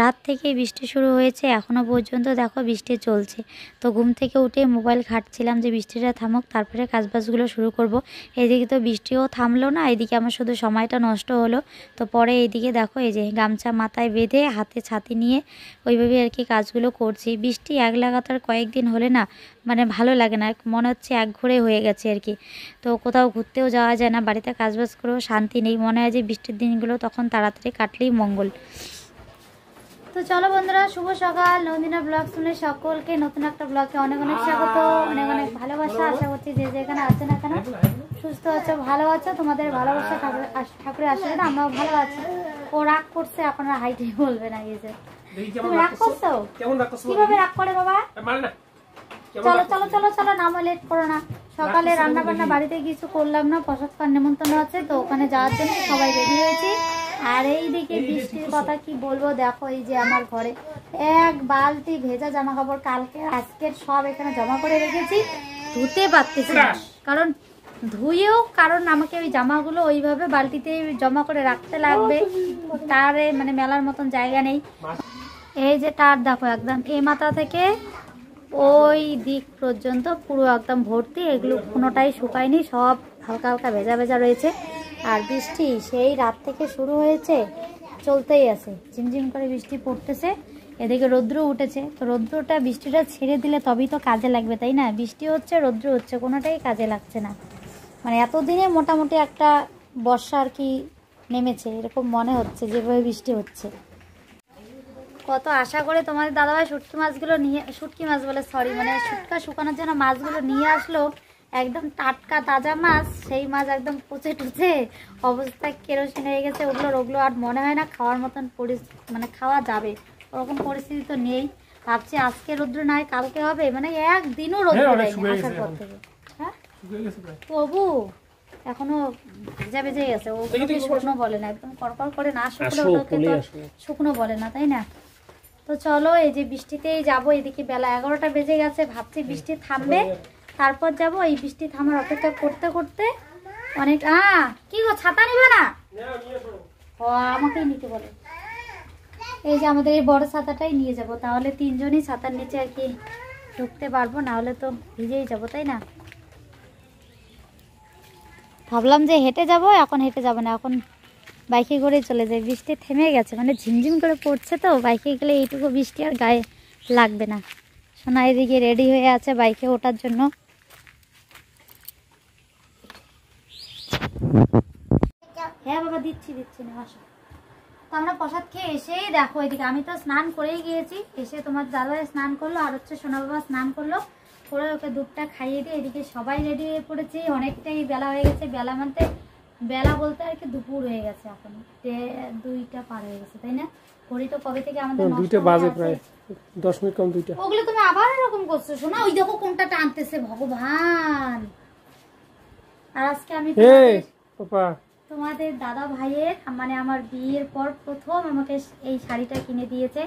রাত থেকে বৃষ্টি শুরু হয়েছে, এখনও পর্যন্ত দেখো বৃষ্টি চলছে। তো ঘুম থেকে উঠে মোবাইল ঘাঁটছিলাম যে বৃষ্টিটা থামুক, তারপরে কাজবাজগুলো শুরু করব। এদিকে তো বৃষ্টিও থামলো না, এদিকে আমার শুধু সময়টা নষ্ট হলো। তো পরে এইদিকে দেখো এই যে গামছা মাথায় বেঁধে হাতে ছাতি নিয়ে ওইভাবে আর কি কাজগুলো করছি। বৃষ্টি এক লাগাতার কয়েকদিন হলে না মানে ভালো লাগে না, মনে হচ্ছে একঘরে হয়ে গেছে আর কি। তো কোথাও ঘুরতেও যাওয়া যায় না, বাড়িতে কাজবাজ করেও শান্তি নেই। মনে হয় যে বৃষ্টির দিনগুলো তখন তাড়াতাড়ি কাটলেই মঙ্গল। তো চলো বন্ধুরা, শুভ সকাল। নন্দিনা ব্লগ শুনে সকলকে নতুন একটা ব্লগে অনেক অনেক স্বাগত, অনেক অনেক ভালোবাসা। আশা করছি যে যেখানে আছে না কেন সুস্থ আছো, ভালো আছো। তোমাদের ভালোবাসা ঠাকুরের আশীর্বাদ আমরাও ভালো আছি। ও রাগ করছে, এখন আর হাইটে বলবে না। গেছে তুমি রাগ করছো? কিভাবে রাগ করে বাবা? চলো চলো চলো চলো, নামো, লেট করো না। সকালে রান্না বান্না বাড়িতে কিছু করলাম না, প্রসাদ নেমন্তন্ন আছে, তো ওখানে যাওয়ার জন্য সবাই রেডি হয়েছি। আর এইদিকে বৃষ্টির কথা কি বলবো, দেখো এই যে আমার ঘরে এক বালতি ভেজা জামা কাপড় কালকে আজকের সব এখানে জমা করে রেখেছি, ধুতে পারতেছি না। কারণ ধুয়েও কারণ আমাকে ওই জামাগুলো ওইভাবে বালতিতে জমা করে রাখতে লাগবে, তারে মানে মেলার মতন জায়গা নেই। এই যে তার দেখো একদম এই মাথা থেকে ওই দিক পর্যন্ত পুরো একদম ভর্তি, এগুলো কোনোটাই শুকায়নি, সব হালকা হালকা ভেজা ভেজা রয়েছে। আর বৃষ্টি সেই রাত থেকে শুরু হয়েছে, চলতেই আছে, ঝিমঝিম করে বৃষ্টি পড়তেছে। এদিকে রৌদ্র উঠেছে, তো রৌদ্রটা বৃষ্টিটা ছেড়ে দিলে তবেই তো কাজে লাগবে, তাই না? বৃষ্টি হচ্ছে, রৌদ্র হচ্ছে, কোনোটাই কাজে লাগছে না। মানে এতদিনে মোটামুটি একটা বর্ষা আর কি নেমেছে, এরকম মনে হচ্ছে যেভাবে বৃষ্টি হচ্ছে। কত আশা করে তোমাদের দাদাভাই শুটকি মাছগুলো নিয়ে, শুটকি মাছ বলে সরি, মানে শুটকা শুকানোর জন্য মাছগুলো নিয়ে আসলো। একদম টাটকা তাজা মাছ, সেই মাছ একদম পচে টুচে অবস্থা কেরোসিন হয়ে গেছে। ওগুলো আর মনে হয় না খাওয়ার মতন মানে খাওয়া যাবে, ওরকম পরিস্থিতি তো নেই। ভাবছি আজকে রৌদ্র নয় কালকে হবে, মানে একদিনও রৌদ্র দেয়নি আসার পর থেকে। হ্যাঁ তবু এখনো ভেজা ভেজে গেছে, ওগুলোকে শুকনো বলে না, একদম কড়কড় করে না শুকনো ওটাকে তো শুকনো বলে না, তাই না? তো চলো এই যে বৃষ্টিতেই যাবো। এদিকে বেলা 11টা বেজে গেছে, ভাবছি বৃষ্টি থামবে তারপর যাব। এই বৃষ্টি থামার অপেক্ষা করতে করতে অনেক কি গো, ছাতা নিবে না? ও আমাকেই নিতে বলে। এই যে আমাদের এই বড় ছাতাটাই নিয়ে যাব, তাহলে তিনজনই ছাতার নিচে আর কি ঢুকতে পারবো, না হলে তো ভিজেই যাবো, তাই না? ভাবলাম যে হেঁটে যাব, এখন হেঁটে যাব না, এখন বাইকে করে চলে যাই। বৃষ্টি থেমে গেছে, মানে ঝিমঝিম করে পড়ছে, তো বাইকে গেলে এইটুকু বৃষ্টি আর গায়ে লাগবে না। সোনা এদিকে রেডি হয়ে আছে বাইকে ওঠার জন্য। হ্যাঁ বাবা, দিচ্ছি না, আসো। তো আমরা প্রসাদ খেয়ে এসেই দেখো এদিকে আমি তো স্নান করেই গিয়েছি, এসে তোমার দাদাভাই স্নান করলো, আর হচ্ছে সোনা বাবা স্নান করলো, করে ওকে দুধটা খাইয়ে দিয়ে এদিকে সবাই রেডি হয়ে পড়েছি। অনেকটাই বেলা হয়ে গেছে, বেলা বলতে আর কি দুপুর হয়ে গেছে, এখন 2টা পার হয়ে গেছে, তাই না? ঘড়ি তো কবে থেকে আমাদের 2টা বাজে, প্রায় 10 মিনিট কম 2টা। ওগুলো তুমি আবার এরকম করছো শোনা, ওই দেখো কোনটা টানতেছে, ভগবান। আর আজকে আমি তোমাদের দাদা ভাইয়ের মানে আমার বিয়ের পর প্রথম আমাকে এই শাড়িটা কিনে দিয়েছে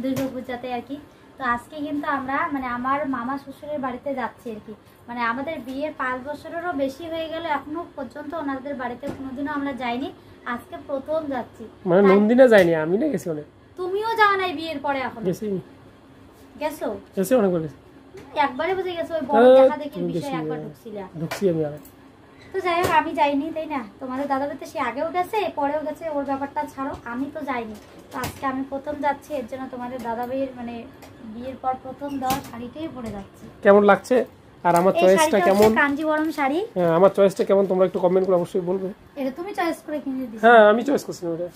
দুর্গাপূজাতে আর কি। তো আজকে কিন্তু আমরা মানে আমার মামা শ্বশুরের বাড়িতে যাচ্ছি আর কি, মানে আমাদের বিয়ের 5 বছরেরও বেশি হয়ে গেল, এখনো পর্যন্ত ওনাদের বাড়িতে কোনোদিনও আমরা যাইনি, আজকে প্রথম যাচ্ছি। মানে নন্দিনা যায়নি, আমি না গেছি অনেক। তুমিও যাও নাই বিয়ের পরে? এখন গেছো অনেকবার, একবারে বুঝে গেছো, ওই বড় দেখা দেখি বিষয় একবার ঢুকছি আমি আগে। তো যাই হোক আমি যাইনি, তাই না? তোমাদের দাদা বাড়িতে সে আগেও গেছে পরেও গেছে, ওর ব্যাপারটা ছাড়ো, আমি তো যাইনি। তো আজকে আমি প্রথম যাচ্ছি, এর জন্য তোমাদের দাদা ভাইয়ের মানে বিয়ের পর প্রথম দেওয়া শাড়িটাই পরে যাচ্ছি। কেমন লাগছে আর আমার চয়েসটা কেমন? কাঞ্জিবরম শাড়ি। হ্যাঁ, আমার চয়েসটা কেমন তোমরা একটু কমেন্ট করে অবশ্যই বলবে। এটা তুমি চয়েস করে কিনে দিয়েছো? হ্যাঁ, আমি চয়েস করছিলাম এটা।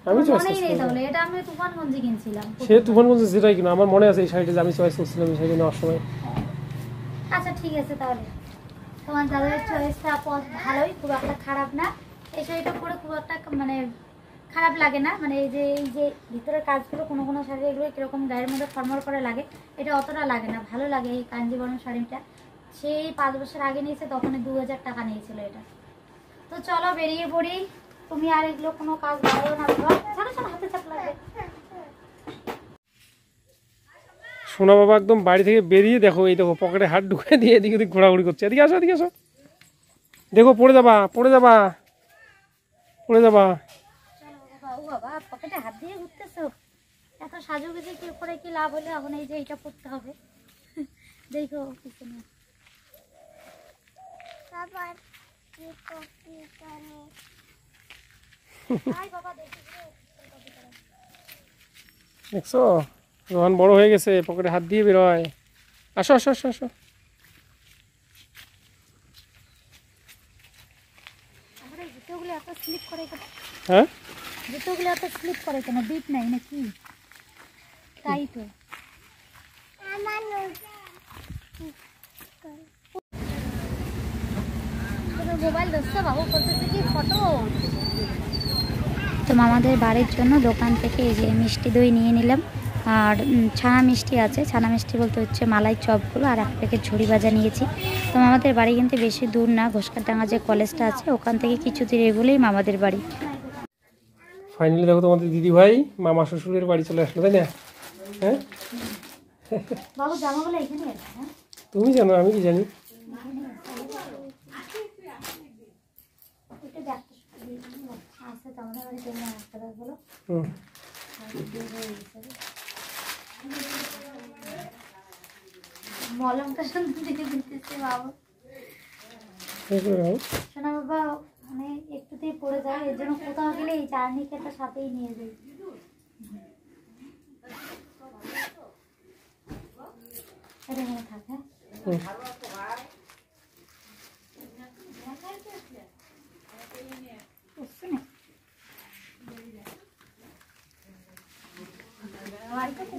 আমি চয়েস করছিলাম, তাহলে এটা আমি তুফানগঞ্জে কিনছিলাম। সে তুফানগঞ্জে যেটাই কিনা আমার মনে আছে, এই শাড়িটা যে আমি চয়েস করছিলাম সেই জন্য অসময়। আচ্ছা ঠিক আছে, তাহলে তোমার দাদার চয়েসটা ভালোই, খুব একটা খারাপ না। এই শাড়িটা পরে খুব একটা মানে খারাপ লাগে না, মানে এই যে ভিতরের কাজগুলো কোনো শাড়ি এগুলো কিরকম গায়ের মধ্যে ফর্মাল করে লাগে, এটা অতটা লাগে না, ভালো লাগে। এই কাঞ্জিবরম শাড়িটা সেই 5 বছর আগে নিয়েছে, তখন 2000 টাকা নিয়েছিল এটা। তো চলো বেরিয়ে পড়ি, তুমি আর এগুলো কোনো কাজ ভালো না, হাতে চাপ লাগবে। সোনা বাবা একদম বাড়ি থেকে বেরিয়ে দেখো, এই দেখো পকেটে হাত ঢুকে দিয়ে এদিকে ওদিক ঘোরাঘুরি করছে। এদিকে আসো, এদিকে আসো, দেখো পড়ে যাবা। ও বাবা পকেটে হাত দিয়ে ঘুরতেছো, এত সাজুগুজি কি করে কি লাভ হলে, এখন এই যে এটা পড়তে হবে। দেখো পিছনে দেখছো রোহান বড় হয়ে গেছে, পকেটে হাত দিয়ে বেরোয়। আসো আসো আসো আসো। জুতোগুলো এত স্লিপ করে কেন? হ্যাঁ জুতোগুলো এত স্লিপ করে কেন? বিট নাই নাকি? তাই তো। মোবাইল ধরছো বাবু, বলতেছে কি ফটো। তো মামাদের বাড়ির জন্য দোকান থেকে এই যে মিষ্টি দই নিয়ে নিলাম, আর ছানা মিষ্টি আছে, ছানা মিষ্টি বলতে হচ্ছে মালাই চপগুলো, আর এক প্যাকেট ঝুড়ি ভাজা নিয়েছি। তো মামাদের বাড়ি কিন্তু বেশি দূর না, ঘোষকারডাঙ্গা যে কলেজটা আছে ওখান থেকে কিছু দূর এগুলোই মামাদের বাড়ি। ফাইনালি দেখো তোমাদের দিদি ভাই মামা শ্বশুরের বাড়ি চলে আসলো, তাই না? হ্যাঁ বাবু জামাগুলো এখানে আছে। হ্যাঁ তুমি জানো, আমি কি জানি। মলমটা সুন্দর দিকে দিতেছে বাবু। শোনা বাবা মানে একটুতেই পড়ে যায়, এর জন্য কোথাও গেলে এই চারনিকেটা সাথেই নিয়ে যাই।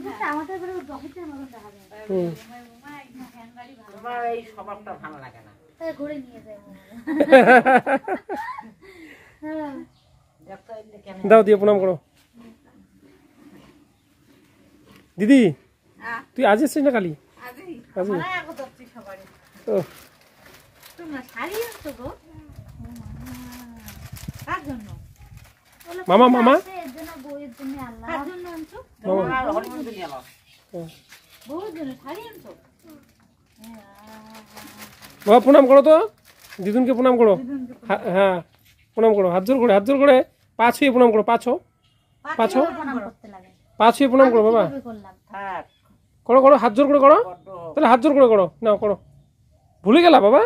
থাকে আমাদের রকেটের মতো দেখা যায়। এই স্বভাবটা ভালো লাগে না, তাই ঘুরে নিয়ে যায়। দাও দিয়ে প্রণাম করো। দিদি তুই আজ এসছিস না কালি? মামা মামা বাবা প্রণাম করো তো, দিদুনকে প্রণাম করো। হ্যাঁ প্রণাম করো, হাত জোর করে, হাত জোর করে পা ছুঁয়ে প্রণাম করো। পাছো পাছো পা ছুঁয়ে প্রণাম করো বাবা। করো করো, হাত জোর করে করো, তাহলে হাত জোর করে করো। নাও করো, ভুলে গেলা বাবা।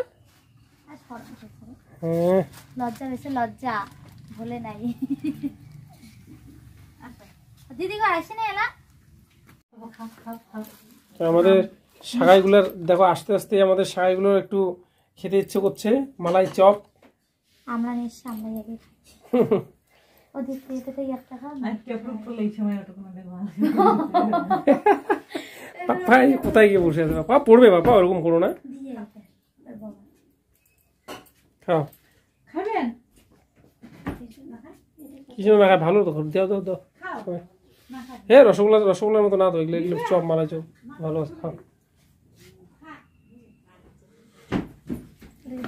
হ্যাঁ লজ্জা বেশি, লজ্জা ভুলে নাই। দিদি গো আসি না এলা। আমাদের সাগাইগুলোর দেখো আস্তে আস্তে আমাদের সাগাইগুলোর একটু খেতে ইচ্ছে করছে মালাই চপ। আমরা নিশ্চয় আমরা আগে ওদিক থেকে তো একটা খাও না। পাপাই কোথায় গিয়ে বসে আছে? বাবা পড়বে, বাবা ওরকম করো না। খাও খাবেন কিছু না খায় ভালো তো, দাও দাও দাও। হ্যাঁ রসগোল্লা, রসগোল্লার মতো না তো, এগুলো এগুলো চপ মালাই চপ ভালো আছে, খাও।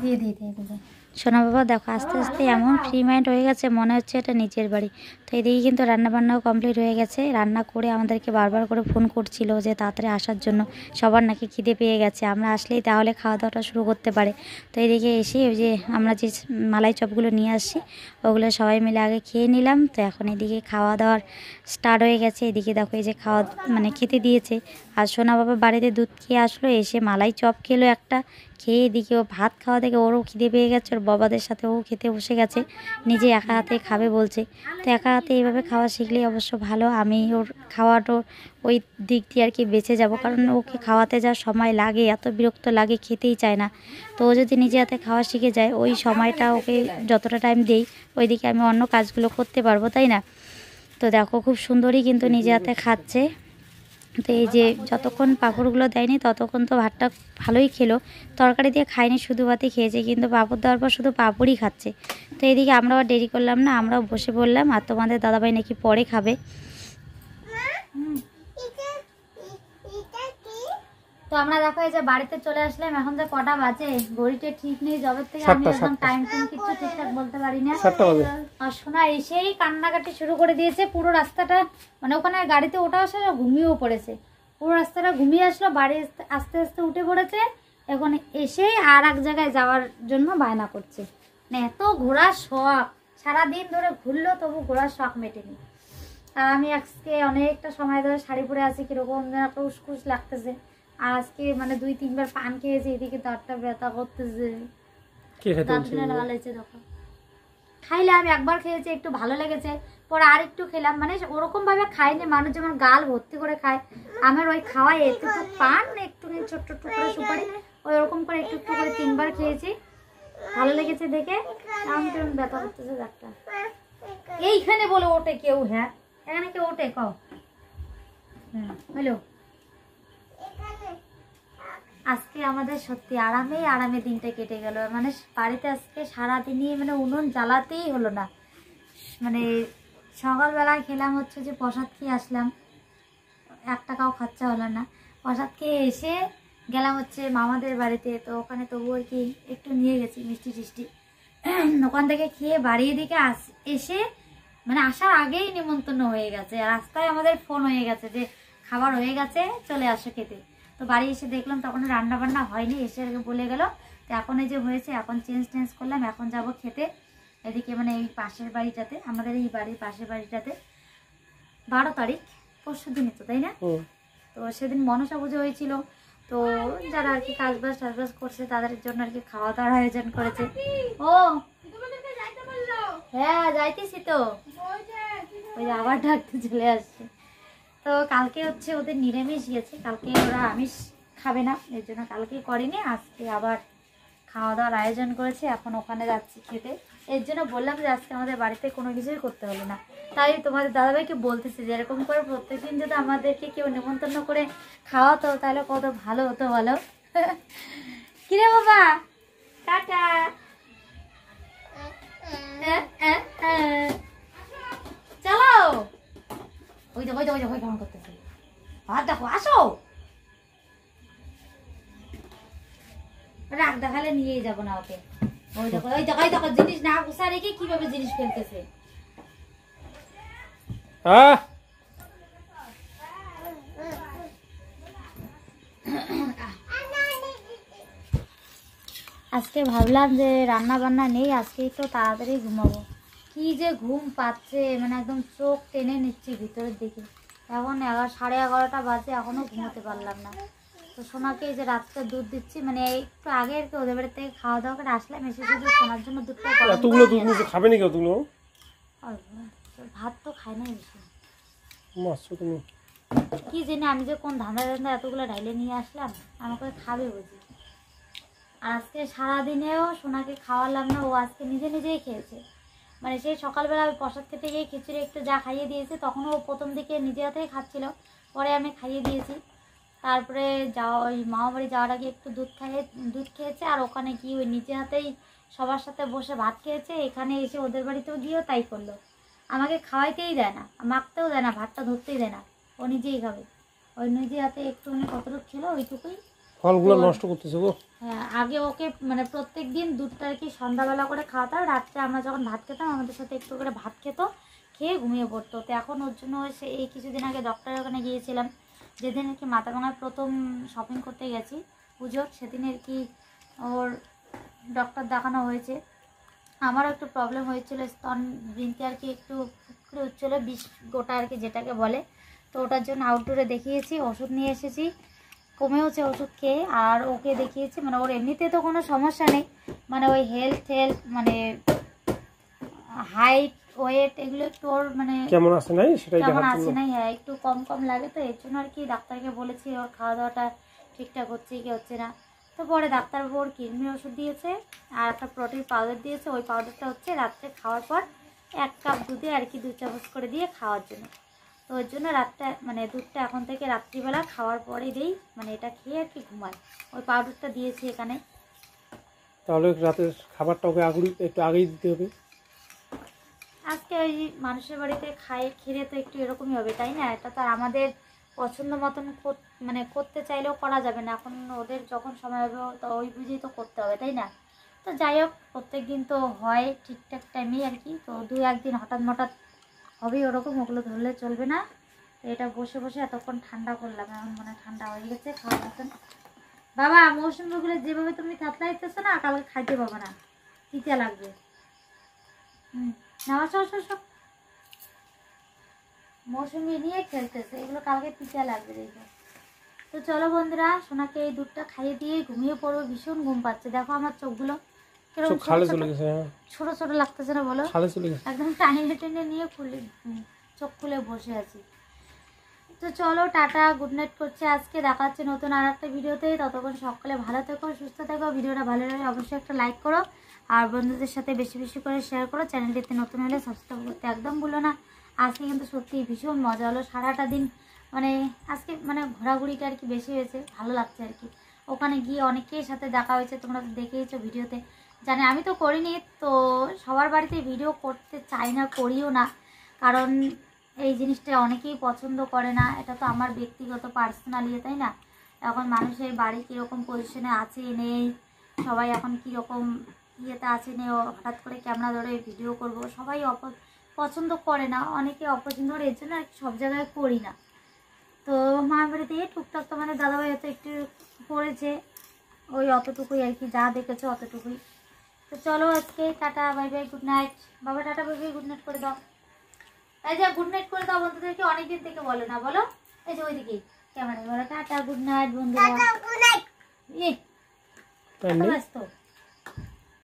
দিয়ে দিয়ে দিয়ে দিয়ে সোনা বাবা দেখো আস্তে আস্তে এমন ফ্রি মাইন্ড হয়ে গেছে, মনে হচ্ছে এটা নিজের বাড়ি। তো এদিকে কিন্তু রান্নাবান্নাও কমপ্লিট হয়ে গেছে, রান্না করে আমাদেরকে বারবার করে ফোন করছিল যে তাড়াতাড়ি আসার জন্য, সবার নাকি খিদে পেয়ে গেছে, আমরা আসলেই তাহলে খাওয়া দাওয়াটা শুরু করতে পারে। তো এদিকে এসে ওই যে আমরা যে মালাই চপগুলো নিয়ে আসছি ওগুলো সবাই মিলে আগে খেয়ে নিলাম। তো এখন এদিকে খাওয়া দাওয়ার স্টার্ট হয়ে গেছে। এদিকে দেখো এই যে খাওয়া মানে খেতে দিয়েছে, আর সোনা বাবা বাড়িতে দুধ খেয়ে আসলো, এসে মালাই চপ খেলো একটা, খেয়ে এদিকে ও ভাত খাওয়া থেকে ওরও খিদে পেয়ে গেছে, ওর বাবাদের সাথে ও খেতে বসে গেছে, নিজে একা হাতে খাবে বলছে। তো একা হাতে এইভাবে খাওয়া শিখলেই অবশ্য ভালো, আমি ওর খাওয়াটা ওই দিক দিয়ে আর কি বেঁচে যাব, কারণ ওকে খাওয়াতে যা সময় লাগে, এত বিরক্ত লাগে, খেতেই চায় না। তো ও যদি নিজে হাতে খাওয়া শিখে যায়, ওই সময়টা ওকে যতটা টাইম দেই ওইদিকে আমি অন্য কাজগুলো করতে পারবো, তাই না? তো দেখো খুব সুন্দরই কিন্তু নিজে হাতে খাচ্ছে। তো এই যে যতক্ষণ পাঁপড়গুলো দেয়নি ততক্ষণ তো ভাতটা ভালোই খেলো, তরকারি দিয়ে খায়নি, শুধু ভাতই খেয়েছে, কিন্তু পাঁপড় দেওয়ার পর শুধু পাঁপড়ই খাচ্ছে। তো এদিকে আমরাও দেরি করলাম না, আমরাও বসে পড়লাম, আর তোমাদের দাদাভাই নাকি পরে খাবে। তো আমরা দেখো এই যে বাড়িতে চলে আসলাম, এখন যে কটা বাজে ঘড়িতে ঠিক নেই, জবের থেকে আমি একদম টাইম কিছু ঠিকঠাক বলতে পারি না। আর শোনা এসেই কান্নাকাটি শুরু করে দিয়েছে, পুরো রাস্তাটা মানে ওখানে গাড়িতে ওঠা আসা ঘুমিয়েও পড়েছে, পুরো রাস্তাটা ঘুমিয়ে আসলো, বাড়ি আস্তে আস্তে উঠে পড়েছে, এখন এসেই আর এক জায়গায় যাওয়ার জন্য বায়না করছে। মানে এত ঘোরার শখ, সারাদিন ধরে ঘুরলো তবু ঘোরার শখ মেটেনি। আর আমি আজকে অনেকটা সময় ধরে শাড়ি পরে আছি, কিরকম যেন একটা উসকুস লাগতেছে। আর আজকে মানে 2-3 বার পান খেয়েছি, এদিকে দাঁতটা ব্যথা করতেছে। দাঁতগুলো লাল হয়েছে দেখো। খাইলে আমি একবার খেয়েছি, একটু ভালো লেগেছে, পরে আর একটু খেলাম। মানে ওরকম ভাবে খাইনি, মানুষ যেমন গাল ভর্তি করে খায়, আমার ওই খাওয়াই একটু পান, একটু ছোট্ট টুকরো সুপারি, ওই ওরকম করে একটু একটু করে 3 বার খেয়েছি, ভালো লেগেছে দেখে। আমি কেমন ব্যথা করতেছে দাঁতটা। এইখানে বলে ওঠে কেউ? হ্যাঁ, এখানে কেউ ওঠে? কও। হ্যালো। আজকে আমাদের সত্যি আরামে আরামে দিনটা কেটে গেল। মানে বাড়িতে আজকে সারাদিনই মানে উনুন জ্বালাতেই হলো না। মানে সকালবেলায় খেলাম হচ্ছে যে প্রসাদ খেয়ে আসলাম, 1 টাকাও খরচা হলো না। প্রসাদ খেয়ে এসে গেলাম হচ্ছে মামাদের বাড়িতে, তো ওখানে তবু আর কি একটু নিয়ে গেছি মিষ্টি টিষ্টি। ওখান থেকে খেয়ে বাড়ির দিকে এসে মানে আসার আগেই নিমন্ত্রণ হয়ে গেছে। রাস্তায় আমাদের ফোন হয়ে গেছে যে খাবার হয়ে গেছে, চলে আসো খেতে। তো বাড়ি এসে দেখলাম তখন রান্না বান্না হয়নি, এসে বলে গেল। তো এখন এই যে হয়েছে, এখন চেঞ্জ করলাম, এখন যাব খেতে। এদিকে মানে এই পাশের বাড়িটাতে, আমাদের এই বাড়ির পাশের বাড়িটাতে 12 তারিখ, পরশু দিনই তো, তাই না? তো সেদিন মনসা পুজো হয়েছিল। তো যারা আর কি কাজবাজ করছে তাদের জন্য আর কি খাওয়া দাওয়ার আয়োজন করেছে। ও হ্যাঁ, যাইতেছি তো, ওই আবার ডাকতে চলে আসছে। তো কালকে হচ্ছে ওদের নিরামিষ গিয়েছে, কালকে ওরা আমিষ খাবে না, এর জন্য কালকে করেনি, আজকে আবার খাওয়া দাওয়ার আয়োজন করেছে। এখন ওখানে যাচ্ছি খেতে। এর জন্য বললাম যে আজকে আমাদের বাড়িতে কোনো কিছুই করতে হলো না। তাই তোমাদের দাদাভাইকে বলতেছি যে এরকম করে প্রত্যেকদিন যদি আমাদেরকে কেউ নিমন্ত্রণ করে খাওয়াতো তাহলে কত ভালো হতো বলো। কিরে বাবা, টাটা। চলো, ওই দেখো ওই দেখো ওই কেমন করতেছে, আর দেখো, আসো। রাগ দেখালে নিয়েই যাবো না ওকে। ওই দেখো ওই দেখো ওই দেখো, জিনিস না গুছা রেখে কিভাবে জিনিস ফেলতেছে। আজকে ভাবলাম যে রান্না বান্না নেই, আজকেই তো তাড়াতাড়ি ঘুমাবো। কি যে ঘুম পাচ্ছে, মানে একদম চোখ টেনে নিচ্ছি ভিতরের দিকে। এখন 11:30 বাজে, এখনো ঘুমোতে পারলাম না। তো সোনাকে এই যে রাত্রে দুধ দিচ্ছি, মানে একটু আগে আর কি ওদের বাড়ি থেকে খাওয়া দাওয়া করে আসলাম, এসে শুধু সোনার জন্য দুধটা খাবে নাকি? ভাত তো খাই না বেশি। তুমি কি জানি আমি যে কোন ধান্দা এতগুলো ঢাইলে নিয়ে আসলাম, আমাকে খাবে বুঝি। আজকে সারাদিনেও সোনাকে খাওয়ালাম না, ও আজকে নিজেই খেয়েছে। মানে সেই সকালবেলা আমি প্রসাদ খেতে গিয়ে খিচুড়ি একটু যা খাইয়ে দিয়েছে, তখন ও প্রথম দিকে নিজে হাতেই খাচ্ছিল, পরে আমি খাইয়ে দিয়েছি। তারপরে ওই মামা বাড়ি যাওয়ার আগে একটু দুধ খেয়েছে, আর ওখানে গিয়ে ওই নিজে হাতেই সবার সাথে বসে ভাত খেয়েছে। এখানে এসে ওদের বাড়িতেও গিয়েও তাই করলো, আমাকে খাওয়াইতেই দেয় না, মাখতেও দেয় না, ভাতটা ধরতেই দেয় না, ও নিজেই খাবে। ওই নিজে হাতে একটু কতটুকু খেলো, ওইটুকুই। ফলগুলো নষ্ট করতেছে গো। হ্যাঁ, আগে ওকে মানে প্রত্যেক দিন দুধটা আর কি সন্ধ্যাবেলা করে খাওয়াতাম, রাত্রে আমরা যখন ভাত খেতাম আমাদের সাথে একটু করে ভাত খেত, খেয়ে ঘুমিয়ে পড়তো। তো এখন ওর জন্য এই কিছুদিন আগে ডক্টরের ওখানে গিয়েছিলাম, যেদিন আর কি মাথাভাঙায় প্রথম শপিং করতে গেছি পুজোর, সেদিন আর কি ওর ডক্টর দেখানো হয়েছে। আমারও একটু প্রবলেম হয়েছিল, স্তন বৃন্তি আর কি একটু ফুকরে হচ্ছিলো, 20 গোটা আর কি যেটাকে বলে। তো ওটার জন্য আউটডোরে দেখিয়েছি, ওষুধ নিয়ে এসেছি, কমেওছে ওষুধ খেয়ে। আর ওকে দেখিয়েছি, মানে ওর এমনিতে তো কোনো সমস্যা নেই, মানে ওই হেলথ মানে হাইট ওয়েট এগুলো একটু ওর মানে কেমন আছে নাই সেটাই কেমন আছে নাই, হ্যাঁ একটু কম লাগে। তো এর জন্য আর কি ডাক্তারকে বলেছি ওর খাওয়া দাওয়াটা ঠিকঠাক হচ্ছে কি হচ্ছে না। তো পরে ডাক্তারবাবু ওর কিডনির ওষুধ দিয়েছে আর একটা প্রোটিন পাউডার দিয়েছে, ওই পাউডারটা হচ্ছে রাত্রে খাওয়ার পর 1 কাপ দুধে আর কি 2 চামচ করে দিয়ে খাওয়ার জন্য। তো ওর জন্য রাতটা মানে দুধটা এখন থেকে রাত্রিবেলা খাওয়ার পরেই দিই, মানে এটা খেয়ে আর কি ঘুমায়। ওই পাউডারটা দিয়েছি এখানে। তাহলে রাতের খাবারটা ওকে একটু আগেই দিতে হবে। আজকে ওই মানুষের বাড়িতে খেলে তো একটু এরকমই হবে, তাই না? এটা তো আর আমাদের পছন্দ মতন মানে করতে চাইলেও করা যাবে না, এখন ওদের যখন সময় হবে তো ওই বুঝেই তো করতে হবে, তাই না? তো যাই হোক, প্রত্যেক দিন তো হয় ঠিকঠাক টাইমেই আর কি, তো 2-1 দিন হঠাৎ হবেই ওরকম, ওগুলো ধরলে চলবে না। এটা বসে বসে এতক্ষণ ঠান্ডা করলাম, এখন মানে ঠান্ডা হয়ে গেছে খাওয়ার মতন। বাবা, মৌসুমিগুলো যেভাবে তুমি থাতলাইতেছো না, কালকে খাইতে পাবো না, তিতা লাগবে। না মৌসুমি নিয়ে খেলতেছে, এগুলো কালকে পিঠা লাগবে দেখো। তো চলো বন্ধুরা, সোনাকে এই দুধটা খাইয়ে দিয়ে ঘুমিয়ে পড়বো, ভীষণ ঘুম পাচ্ছে। দেখো আমার চোখগুলো কিরকম ছোট ছোট লাগতেছে না বলো, একদম টাইনে টেনে নিয়ে চোখ খুলে বসে আছি। তো চলো টাটা, গুড নাইট করছে আজকে, দেখা হচ্ছে নতুন আর একটা ভিডিওতে। ততক্ষণ সকলে ভালো থেকো, সুস্থ থেকো। ভিডিওটা ভালো লাগে অবশ্যই একটা লাইক করো, আর বন্ধুদের সাথে বেশি বেশি করে শেয়ার করো। চ্যানেলটিতে নতুন হলে সাবস্ক্রাইব করতে একদম ভুলো না। আজকে কিন্তু সত্যি ভীষণ মজা হলো, সারাটা দিন মানে আজকে মানে ঘোরাঘুরিটা আর কি বেশি হয়েছে, ভালো লাগছে আর কি। ওখানে গিয়ে অনেকের সাথে দেখা হয়েছে, তোমরা তো দেখেইছো ভিডিওতে। জানি আমি তো করিনি, তো সবার বাড়িতে ভিডিও করতে চাই না, করিও না, কারণ এই জিনিসটা অনেকেই পছন্দ করে না। এটা তো আমার ব্যক্তিগত পার্সোনাল ইয়ে, তাই না? এখন মানুষের বাড়ি কীরকম পজিশনে আছে নেই, সবাই এখন কীরকম ইয়েতে আছে নেই, হঠাৎ করে ক্যামেরা ধরে ভিডিও করব, সবাই পছন্দ করে না, অনেকে অপছন্দ করে, এর জন্য আর সব জায়গায় করি না। তো মায়ের বাড়িতে টুকটাক তোমাদের দাদাভাই হয়তো একটু করেছে, ওই অতটুকুই আর কি, যা দেখেছো অতটুকুই। তো চলো আজকে tata, bye bye, good night. বাবা tata bye bye, good night করে দাও। এই যে গুড নাইট করে দাও বন্ধুদেরকে, অনেকদিন থেকে বলে না, বলো। এই যে ওইদিকে ক্যামেরায় বলো টাটা গুড নাইট বন্ধুরা। Tata good night. ব্যস্ত